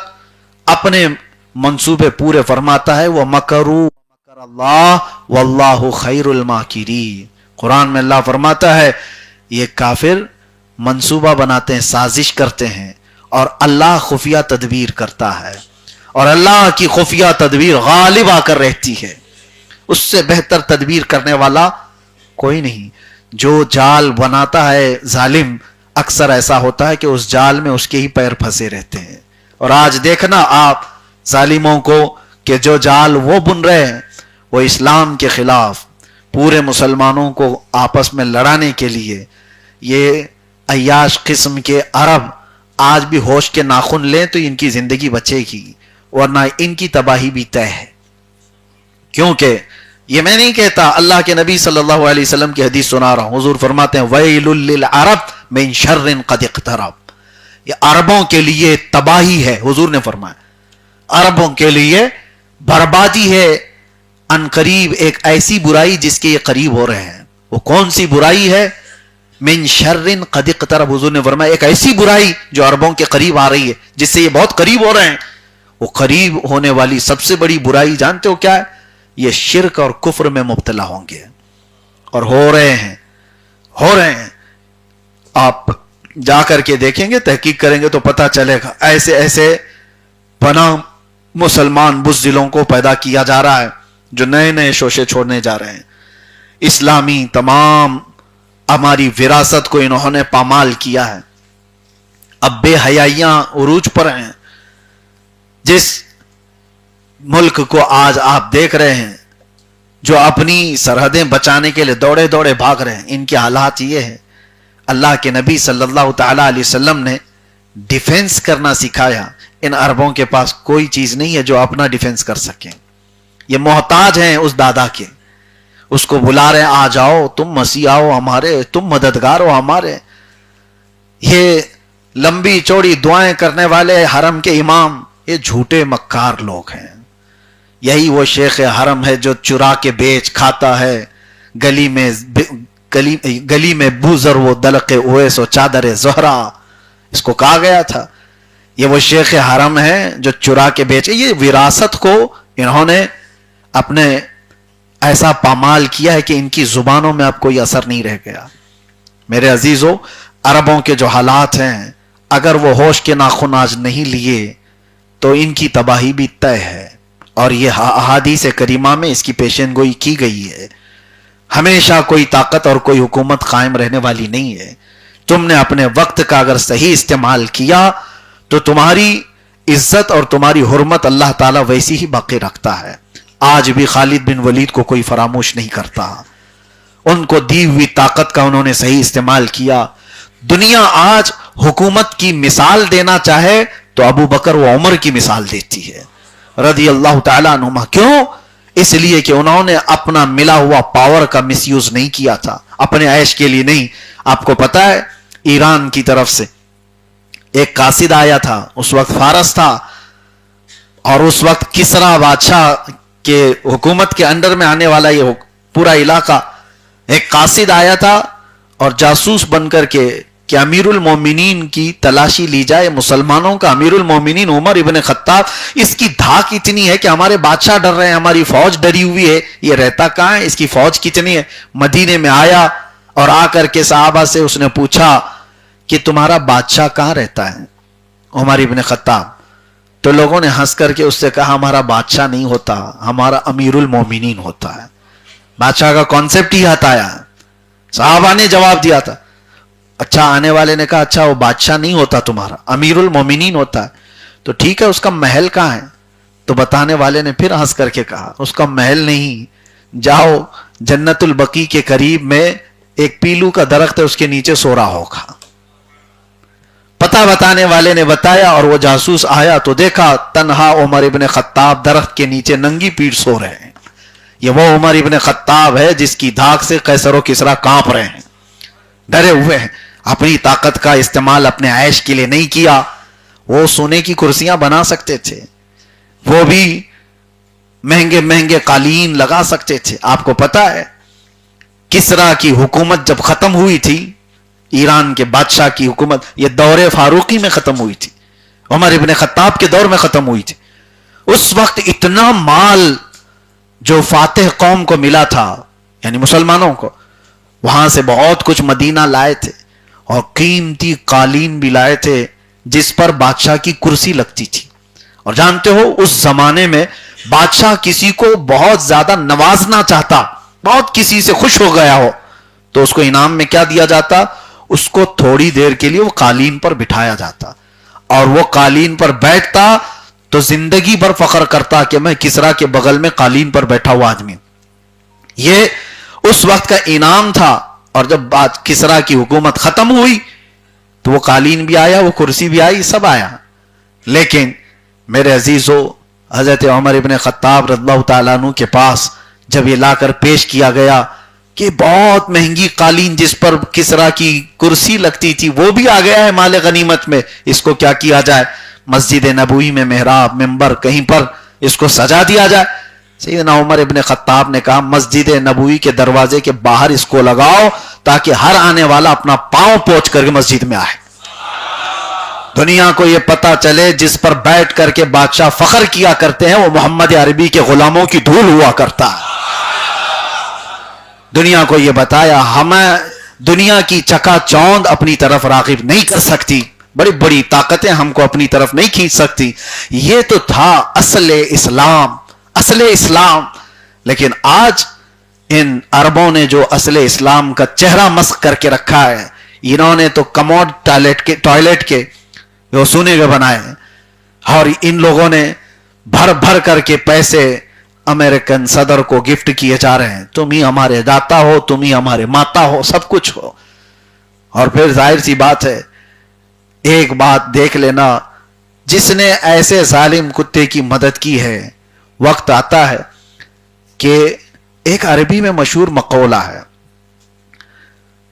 Speaker 1: اپنے منصوبے پورے فرماتا ہے۔ وَمَكَرُوا وَمَكَرَ اللَّهُ وَاللَّهُ خَيْرُ الْمَاكِرِينَ۔ قرآن میں اللہ فرماتا ہے یہ کافر منصوبہ بناتے ہیں، سازش کرتے ہیں، اور اللہ خفیہ تدبیر کرتا ہے، اور اللہ کی خفیہ تدبیر غالب آ کر رہتی ہے۔ اس سے بہتر تدبیر کرنے والا کوئی نہیں۔ جو جال بناتا ہے ظالم، اکثر ایسا ہوتا ہے کہ اس جال میں اس کے ہی پیر پھنسے رہتے ہیں۔ اور آج دیکھنا آپ ظالموں کو کہ جو جال وہ بن رہے ہیں وہ اسلام کے خلاف، پورے مسلمانوں کو آپس میں لڑانے کے لیے۔ یہ عیاش قسم کے عرب آج بھی ہوش کے ناخن لیں تو ان کی زندگی بچے گی، ورنہ ان کی تباہی بھی طے ہے۔ کیونکہ یہ میں نہیں کہتا، اللہ کے نبی صلی اللہ علیہ وسلم کی حدیث سنا رہا ہوں۔ حضور فرماتے ہیں وَيْلٌ لِلْعَرَبْ مِنْ شَرٍ قَدْ اقْتَرَبَ۔ یہ عربوں کے لیے تباہی ہے، حضور نے فرمایا عربوں کے لیے بربادی ہے، ان قریب ایک ایسی برائی جس کے یہ قریب ہو رہے ہیں۔ وہ کون سی برائی ہے؟ من شر قد اقترب۔ حضور نے فرمایا ایک ایسی برائی جو عربوں کے قریب آ رہی ہے، جس سے یہ بہت قریب ہو رہے ہیں۔ وہ قریب ہونے والی سب سے بڑی برائی جانتے ہو کیا ہے؟ یہ شرک اور کفر میں مبتلا ہوں گے، اور ہو رہے ہیں۔ آپ جا کر کے دیکھیں گے، تحقیق کریں گے تو پتہ چلے گا، ایسے ایسے پناہ مسلمان بزدلوں کو پیدا کیا جا رہا ہے جو نئے نئے شوشے چھوڑنے جا رہے ہیں۔ اسلامی تمام ہماری وراثت کو انہوں نے پامال کیا ہے۔ اب بے حیائیاں عروج پر ہیں۔ جس ملک کو آج آپ دیکھ رہے ہیں جو اپنی سرحدیں بچانے کے لیے دوڑے دوڑے بھاگ رہے ہیں، ان کے حالات یہ ہے۔ اللہ کے نبی صلی اللہ تعالی علیہ وسلم نے ڈیفنس کرنا سکھایا۔ ان عربوں کے پاس کوئی چیز نہیں ہے جو اپنا ڈیفنس کر سکیں۔ یہ محتاج ہیں اس دادا کے، اس کو بلا رہے آ جاؤ، تم مسیح آؤ ہمارے، تم مددگار ہو ہمارے۔ یہ لمبی چوڑی دعائیں کرنے والے حرم کے امام یہ جھوٹے مکار لوگ ہیں۔ یہی وہ شیخ حرم ہے جو چرا کے بیچ کھاتا ہے، گلی میں بوزر وہ دلق اویس و چادر زہرا، اس کو کہا گیا تھا۔ یہ وہ شیخ حرم ہے جو چرا کے بیچ، یہ وراثت کو انہوں نے اپنے ایسا پامال کیا ہے کہ ان کی زبانوں میں اب کوئی اثر نہیں رہ گیا۔ میرے عزیزو، عربوں کے جو حالات ہیں، اگر وہ ہوش کے ناخن آج نہیں لیے تو ان کی تباہی بھی طے ہے، اور یہ احادیث کریمہ میں اس کی پیشن گوئی کی گئی ہے۔ ہمیشہ کوئی طاقت اور کوئی حکومت قائم رہنے والی نہیں ہے۔ تم نے اپنے وقت کا اگر صحیح استعمال کیا تو تمہاری عزت اور تمہاری حرمت اللہ تعالیٰ ویسی ہی باقی رکھتا ہے۔ آج بھی خالد بن ولید کو کوئی فراموش نہیں کرتا۔ ان کو دی ہوئی طاقت کا انہوں نے صحیح استعمال کیا۔ دنیا آج حکومت کی مثال دینا چاہے تو ابو بکر و عمر کی مثال دیتی ہے رضی اللہ تعالیٰ عنہما۔ کیوں؟ اس لیے کہ انہوں نے اپنا ملا ہوا پاور کا مس یوز نہیں کیا تھا، اپنے عیش کے لیے نہیں۔ آپ کو پتا ہے ایران کی طرف سے ایک قاصد آیا تھا، اس وقت فارس تھا، اور اس وقت کسرا بادشاہ کے حکومت کے انڈر میں آنے والا یہ پورا علاقہ۔ ایک قاصد آیا تھا اور جاسوس بن کر کے کہ امیر المومنین کی تلاشی لی جائے. مسلمانوں کا امیر المومنین عمر ابن خطاب، اس کی دھاک اتنی ہے کہ ہمارے بادشاہ ڈر رہے ہیں، ہماری فوج ڈری ہوئی ہے، یہ رہتا کہاں ہے، اس کی فوج کتنی ہے. مدینے میں آیا اور آ کر کے صحابہ سے اس نے پوچھا کہ تمہارا بادشاہ کہاں رہتا ہے عمر ابن خطاب. تو لوگوں نے ہنس کر کے اس سے کہا ہمارا بادشاہ نہیں ہوتا، ہمارا امیر المومنین ہوتا ہے. بادشاہ کا کانسیپٹ ہی ہٹایا. صحابہ نے جواب دیا تھا. اچھا، آنے والے نے کہا اچھا وہ بادشاہ نہیں ہوتا تمہارا، امیر المومنین ہوتا ہے. تو ٹھیک ہے، اس کا محل کہاں ہے؟ تو بتانے والے نے پھر ہنس کر کے کہا اس کا محل نہیں، جاؤ جنت البقیع کے قریب میں ایک پیلو کا درخت ہے، اس کے نیچے سو رہا ہوگا. پتہ بتانے والے نے بتایا اور وہ جاسوس آیا تو دیکھا تنہا عمر ابن خطاب درخت کے نیچے ننگی پیٹھ سو رہے ہیں. یہ وہ عمر ابن خطاب ہے جس کی دھاک سے قیصر و کسریٰ کانپ رہے ہیں، ڈرے ہوئے ہیں. اپنی طاقت کا استعمال اپنے عیش کے لیے نہیں کیا. وہ سونے کی کرسیاں بنا سکتے تھے، وہ بھی مہنگے مہنگے قالین لگا سکتے تھے. آپ کو پتا ہے کسریٰ کی حکومت جب ختم ہوئی تھی، ایران کے بادشاہ کی حکومت، یہ دور فاروقی میں ختم ہوئی تھی، عمر ابن خطاب کے دور میں ختم ہوئی تھی. اس وقت اتنا مال جو فاتح قوم کو ملا تھا، یعنی مسلمانوں کو، وہاں سے بہت کچھ مدینہ لائے تھے اور قیمتی قالین بھی لائے تھے جس پر بادشاہ کی کرسی لگتی تھی. اور جانتے ہو اس زمانے میں بادشاہ کسی کو بہت زیادہ نوازنا چاہتا، بہت کسی سے خوش ہو گیا ہو تو اس کو انعام میں کیا دیا جاتا؟ اس کو تھوڑی دیر کے لیے وہ قالین پر بٹھایا جاتا اور وہ قالین پر بیٹھتا تو زندگی بھر فخر کرتا کہ میں کسریٰ کے بغل میں قالین پر بیٹھا ہوا آدمی. یہ اس وقت کا انعام تھا. اور جب کسریٰ کی حکومت ختم ہوئی تو وہ قالین بھی آیا، وہ کرسی بھی آئی، سب آیا. لیکن میرے عزیزو، حضرت عمر ابن خطاب رضی اللہ تعالیٰ عنہ کے پاس جب یہ لا کر پیش کیا گیا کہ بہت مہنگی قالین جس پر کسریٰ کی کرسی لگتی تھی وہ بھی آ گیا ہے مال غنیمت میں، اس کو کیا کیا جائے؟ مسجد نبوی میں محراب، منبر کہیں پر اس کو سجا دیا جائے. سیدنا عمر ابن خطاب نے کہا مسجد نبوی کے دروازے کے باہر اس کو لگاؤ تاکہ ہر آنے والا اپنا پاؤں پوچھ کر کے مسجد میں آئے، دنیا کو یہ پتا چلے جس پر بیٹھ کر کے بادشاہ فخر کیا کرتے ہیں وہ محمد عربی کے غلاموں کی دھول ہوا کرتا ہے. دنیا کو یہ بتایا ہمیں دنیا کی چکا چوند اپنی طرف راغب نہیں کر سکتی، بڑی بڑی طاقتیں ہم کو اپنی طرف نہیں کھینچ سکتی. یہ تو تھا اصل اسلام، اصل اسلام. لیکن آج ان عربوں نے جو اصل اسلام کا چہرہ مسخ کر کے رکھا ہے، انہوں نے تو کموڈ ٹوائلٹ کے جو سونے کے بنائے اور ان لوگوں نے بھر بھر کر کے پیسے امریکن صدر کو گفٹ کیے جا رہے ہیں. تم ہی ہمارے داتا ہو، تم ہی ہمارے ماتا ہو، سب کچھ ہو. اور پھر ظاہر سی بات ہے، ایک بات دیکھ لینا، جس نے ایسے ظالم کتے کی مدد کی ہے، وقت آتا ہے کہ ایک عربی میں مشہور مقولہ ہے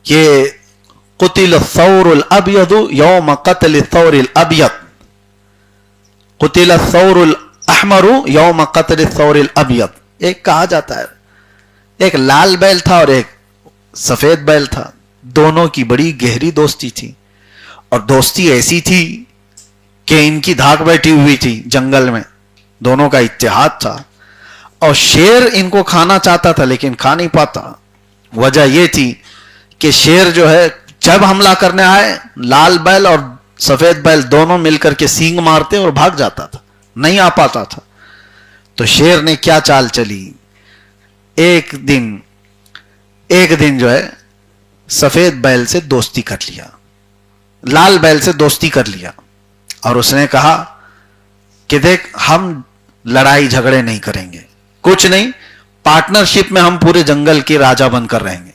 Speaker 1: کہ قتل الثور الابیض یوم قتل الثور الابیض، قتل الثور الاحمر یوم قتل الثور الابیض. ایک کہا جاتا ہے ایک لال بیل تھا اور ایک سفید بیل تھا، دونوں کی بڑی گہری دوستی تھی اور دوستی ایسی تھی کہ ان کی دھاک بیٹھی ہوئی تھی جنگل میں، دونوں کا اتحاد تھا. اور شیر ان کو کھانا چاہتا تھا لیکن کھا نہیں پاتا. وجہ یہ تھی کہ شیر جو ہے جب حملہ کرنے آئے، لال بیل اور سفید بیل دونوں مل کر کے سینگ مارتے اور بھاگ جاتا تھا، نہیں آ پاتا تھا. تو شیر نے کیا چال چلی، ایک دن جو ہے سفید بیل سے دوستی کر لیا، لال بیل سے دوستی کر لیا اور اس نے کہا کہ دیکھ ہم لڑائی جھگڑے نہیں کریں گے، کچھ نہیں، پارٹنرشپ میں ہم پورے جنگل کے راجہ بن کر رہیں گے،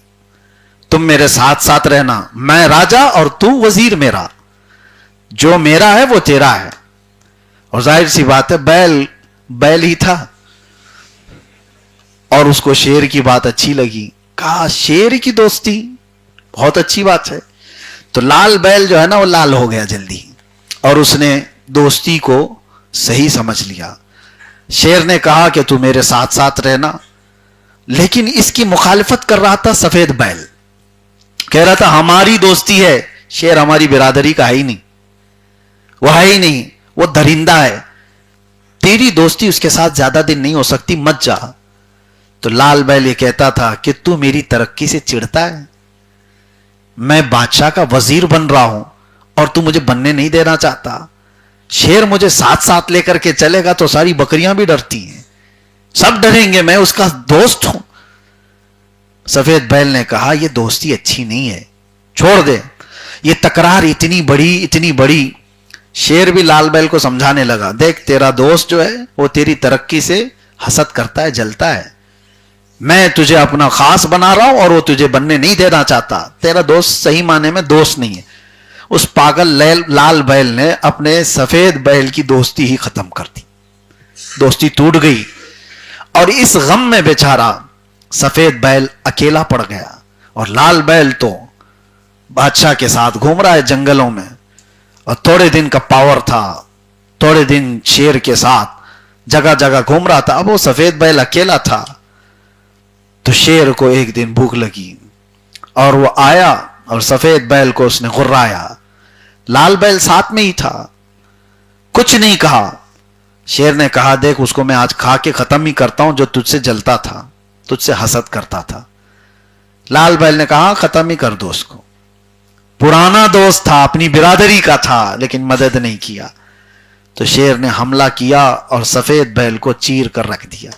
Speaker 1: تم میرے ساتھ ساتھ رہنا، میں راجہ اور تو وزیر میرا، جو میرا ہے وہ تیرا ہے. اور ظاہر سی بات ہے بیل ہی تھا اور اس کو شیر کی بات اچھی لگی، کہا شیر کی دوستی بہت اچھی بات ہے. تو لال بیل جو ہے نا وہ لال ہو گیا جلدی اور اس نے دوستی کو صحیح سمجھ لیا. شیر نے کہا کہ تو میرے ساتھ ساتھ رہنا، لیکن اس کی مخالفت کر رہا تھا سفید بیل، کہہ رہا تھا ہماری دوستی ہے شیر ہماری برادری کا ہے ہی نہیں، وہ ہے ہی نہیں، وہ درندہ ہے، تیری دوستی اس کے ساتھ زیادہ دن نہیں ہو سکتی، مت جا۔ تو لال بیل یہ کہتا تھا کہ تو میری ترقی سے چڑھتا ہے، میں بادشاہ کا وزیر بن رہا ہوں اور تو مجھے بننے نہیں دینا چاہتا، شیر مجھے ساتھ ساتھ لے کر کے چلے گا تو ساری بکریاں بھی ڈرتی ہیں، سب ڈریں گے، میں اس کا دوست ہوں۔ سفید بیل نے کہا یہ دوستی اچھی نہیں ہے، چھوڑ دے، یہ تکرار اتنی بڑی۔ شیر بھی لال بیل کو سمجھانے لگا، دیکھ تیرا دوست جو ہے وہ تیری ترقی سے حسد کرتا ہے، جلتا ہے، میں تجھے اپنا خاص بنا رہا ہوں اور وہ تجھے بننے نہیں دینا چاہتا، تیرا دوست صحیح معنی میں دوست نہیں ہے۔ اس پاگل لال بیل نے اپنے سفید بیل کی دوستی ہی ختم کر دی، دوستی ٹوٹ گئی، اور اس غم میں بیچارہ سفید بیل اکیلا پڑ گیا، اور لال بیل تو بادشاہ کے ساتھ گھوم رہا ہے جنگلوں میں، اور تھوڑے دن کا پاور تھا، تھوڑے دن شیر کے ساتھ جگہ جگہ گھوم رہا تھا، اب وہ سفید بیل اکیلا تھا۔ تو شیر کو ایک دن بھوک لگی اور وہ آیا اور سفید بیل کو اس نے غرایا، لال بیل ساتھ میں ہی تھا، کچھ نہیں کہا۔ شیر نے کہا دیکھ اس کو میں آج کھا کے ختم ہی کرتا ہوں جو تجھ سے جلتا تھا، تجھ سے حسد کرتا تھا۔ لال بیل نے کہا ختم ہی کر دو اس کو، پرانا دوست تھا، اپنی برادری کا تھا، لیکن مدد نہیں کیا۔ تو شیر نے حملہ کیا اور سفید بیل کو چیر کر رکھ دیا،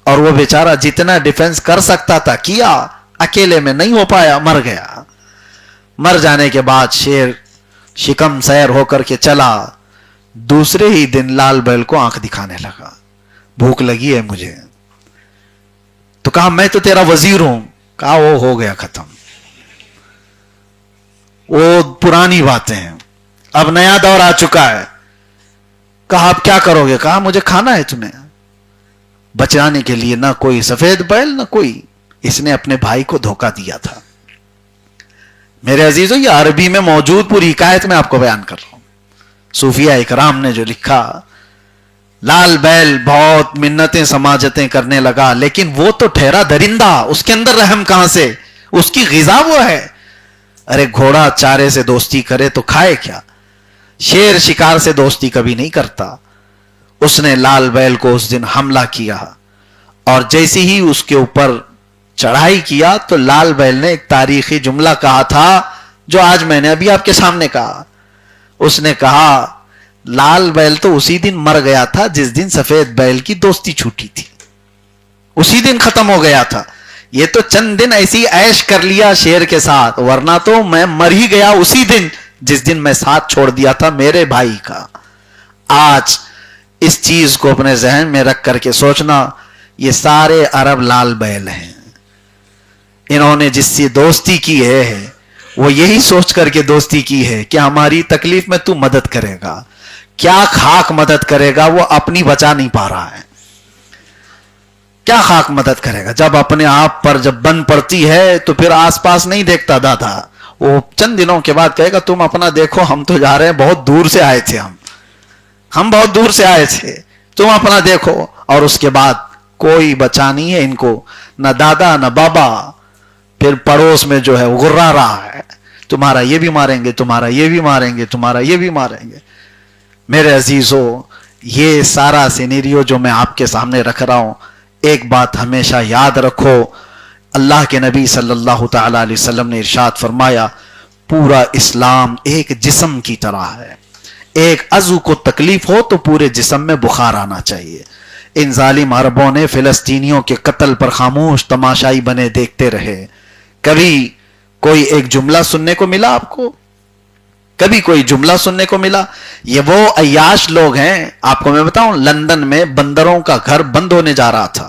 Speaker 1: اور وہ بیچارہ جتنا ڈیفنس کر سکتا تھا کیا، اکیلے میں نہیں ہو پایا، مر گیا۔ مر جانے کے بعد شیر شکم سیر ہو کر کے چلا، دوسرے ہی دن لال بیل کو آنکھ دکھانے لگا، بھوک لگی ہے مجھے، تو کہا میں تو تیرا وزیر ہوں، کہا وہ ہو گیا ختم، وہ پرانی باتیں ہیں، اب نیا دور آ چکا ہے۔ کہا اب کیا کرو گے؟ کہا مجھے کھانا ہے تمہیں۔ بچانے کے لیے نہ کوئی سفید بیل نہ کوئی، اس نے اپنے بھائی کو دھوکہ دیا تھا۔ میرے عزیزو یہ عربی میں موجود پوری حکایت میں آپ کو بیان کر رہا ہوں، صوفیہ اکرام نے جو لکھا۔ لال بیل بہت منتیں سماجتیں کرنے لگا، لیکن وہ تو ٹھہرا درندہ، اس کے اندر رحم کہاں سے، اس کی غذا وہ ہے۔ ارے گھوڑا چارے سے دوستی کرے تو کھائے کیا، شیر شکار سے دوستی کبھی نہیں کرتا۔ اس نے لال بیل کو اس دن حملہ کیا، اور جیسے ہی اس کے اوپر چڑھائی کیا تو لال بیل نے ایک تاریخی جملہ کہا تھا جو آج میں نے ابھی آپ کے سامنے کہا۔ اس نے کہا لال بیل تو اسی دن مر گیا تھا جس دن سفید بیل کی دوستی چھوٹی تھی، اسی دن ختم ہو گیا تھا، یہ تو چند دن ایسی عیش کر لیا شیر کے ساتھ، ورنہ تو میں مر ہی گیا اسی دن جس دن میں ساتھ چھوڑ دیا تھا میرے بھائی کا۔ آج اس چیز کو اپنے ذہن میں رکھ کر کے سوچنا، یہ سارے عرب لال بیل ہیں، انہوں نے جس سے دوستی کی ہے وہ یہی سوچ کر کے دوستی کی ہے کہ ہماری تکلیف میں تو مدد کرے گا، کیا خاک مدد کرے گا، وہ اپنی بچا نہیں پا رہا ہے، کیا خاک مدد کرے گا، جب اپنے آپ پر جب بن پڑتی ہے تو پھر آس پاس نہیں دیکھتا دادا، وہ چند دنوں کے بعد کہے گا تم اپنا دیکھو، ہم تو جا رہے ہیں، بہت دور سے آئے تھے، ہم بہت دور سے آئے تھے، تم اپنا دیکھو، اور اس کے بعد کوئی بچا نہیں ہے ان کو، نہ دادا نہ بابا، پھر پڑوس میں جو ہے وہ غرا رہا ہے، تمہارا یہ بھی ماریں گے، تمہارا یہ بھی ماریں گے، تمہارا یہ بھی ماریں گے۔ میرے عزیزو یہ سارا سینیریو جو میں آپ کے سامنے رکھ رہا ہوں، ایک بات ہمیشہ یاد رکھو، اللہ کے نبی صلی اللہ تعالی علیہ وسلم نے ارشاد فرمایا پورا اسلام ایک جسم کی طرح ہے، ایک عضو کو تکلیف ہو تو پورے جسم میں بخار آنا چاہیے۔ ان ظالم عربوں نے فلسطینیوں کے قتل پر خاموش تماشائی بنے دیکھتے رہے، کبھی کوئی ایک جملہ سننے کو ملا آپ کو؟ کبھی کوئی جملہ سننے کو ملا؟ یہ وہ عیاش لوگ ہیں، آپ کو میں بتاؤں لندن میں بندروں کا گھر بند ہونے جا رہا تھا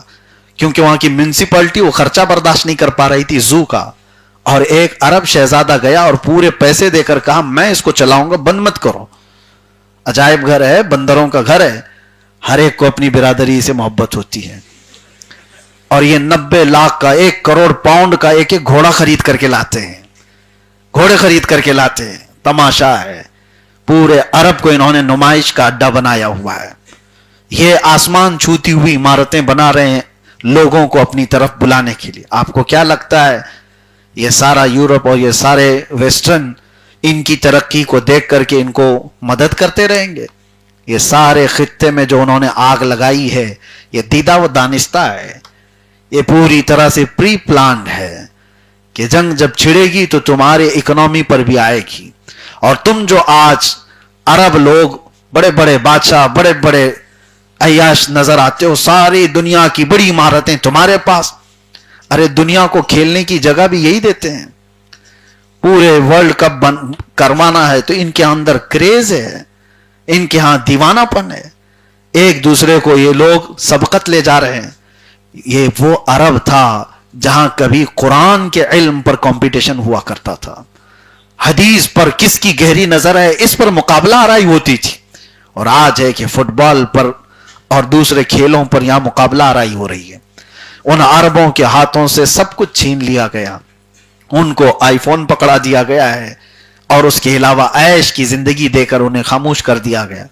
Speaker 1: کیونکہ وہاں کی میونسپلٹی وہ خرچہ برداشت نہیں کر پا رہی تھی زو کا، اور ایک عرب شہزادہ گیا اور پورے پیسے دے کر کہا میں اس کو چلاؤں گا، بند مت کرو، عجائب گھر ہے، بندروں کا گھر ہے، ہر ایک کو اپنی برادری سے محبت ہوتی ہے، اور یہ 90 لاکھ کا 1 کروڑ پاؤنڈ کا ایک ایک گھوڑا خرید کر کے لاتے ہیں، گھوڑے خرید کر کے لاتے ہیں، تماشا ہے، پورے عرب کو انہوں نے نمائش کا اڈا بنایا ہوا ہے، یہ آسمان چھوتی ہوئی عمارتیں بنا رہے ہیں لوگوں کو اپنی طرف بلانے کے لیے۔ آپ کو کیا لگتا ہے یہ سارا یورپ اور یہ سارے ویسٹرن ان کی ترقی کو دیکھ کر کے ان کو مدد کرتے رہیں گے؟ یہ سارے خطے میں جو انہوں نے آگ لگائی ہے یہ دیدہ و دانستہ ہے، یہ پوری طرح سے پری پلانڈ ہے کہ جنگ جب چھڑے گی تو تمہارے اکنومی پر بھی آئے گی، اور تم جو آج عرب لوگ بڑے بڑے بادشاہ بڑے بڑے عیاش نظر آتے ہو، ساری دنیا کی بڑی عمارتیں تمہارے پاس، ارے دنیا کو کھیلنے کی جگہ بھی یہی دیتے ہیں، پورے ورلڈ کپ کروانا ہے تو ان کے اندر کریز ہے، ان کے ہاں دیوانہ پن ہے، ایک دوسرے کو یہ لوگ سبقت لے جا رہے ہیں۔ یہ وہ عرب تھا جہاں کبھی قرآن کے علم پر کمپٹیشن ہوا کرتا تھا، حدیث پر کس کی گہری نظر ہے اس پر مقابلہ آرائی ہوتی تھی، اور آج ہے کہ فٹ بال پر اور دوسرے کھیلوں پر یہاں مقابلہ آرائی ہو رہی ہے۔ ان عربوں کے ہاتھوں سے سب کچھ چھین لیا گیا، ان کو آئی فون پکڑا دیا گیا ہے، اور اس کے علاوہ عیش کی زندگی دے کر انہیں خاموش کر دیا گیا۔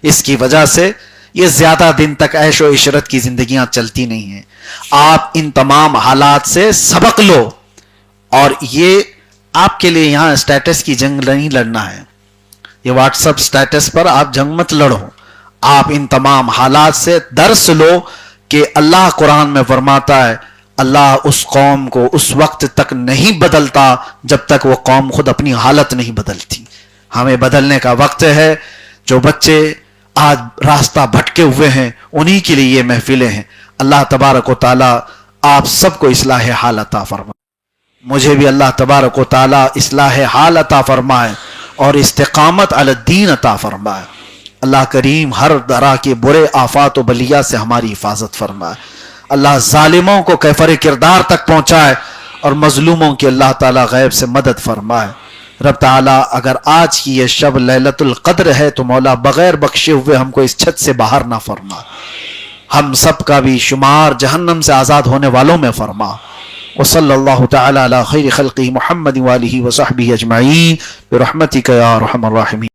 Speaker 1: اس کی وجہ سے یہ زیادہ دن تک عیش و عشرت کی زندگیاں چلتی نہیں ہیں۔ آپ ان تمام حالات سے سبق لو، اور یہ آپ کے لیے یہاں اسٹیٹس کی جنگ نہیں لڑنا ہے، یہ واٹس اپ اسٹیٹس پر آپ جنگ مت لڑو، آپ ان تمام حالات سے درس لو کہ اللہ قرآن میں فرماتا ہے اللہ اس قوم کو اس وقت تک نہیں بدلتا جب تک وہ قوم خود اپنی حالت نہیں بدلتی۔ ہمیں بدلنے کا وقت ہے۔ جو بچے آج راستہ بھٹکے ہوئے ہیں انہی کے لیے یہ محفلیں ہیں۔ اللہ تبارک و تعالی آپ سب کو اصلاح حال عطا فرمائے، مجھے بھی اللہ تبارک و تعالی اصلاح حال عطا فرمائے اور استقامت علی الدین عطا فرمائے۔ اللہ کریم ہر طرح کے برے آفات و بلیات سے ہماری حفاظت فرمائے۔ اللہ ظالموں کو کیفر کردار تک پہنچائے اور مظلوموں کی اللہ تعالیٰ غیب سے مدد فرمائے۔ رب تعالیٰ اگر آج کی یہ شب لیلۃ القدر ہے تو مولا بغیر بخشے ہوئے ہم کو اس چھت سے باہر نہ فرما، ہم سب کا بھی شمار جہنم سے آزاد ہونے والوں میں فرما۔ وصلی اللہ تعالی علی خیر خلقہ محمد وآلہ وصحبہ اجمعین برحمتک یا ارحم الراحمین۔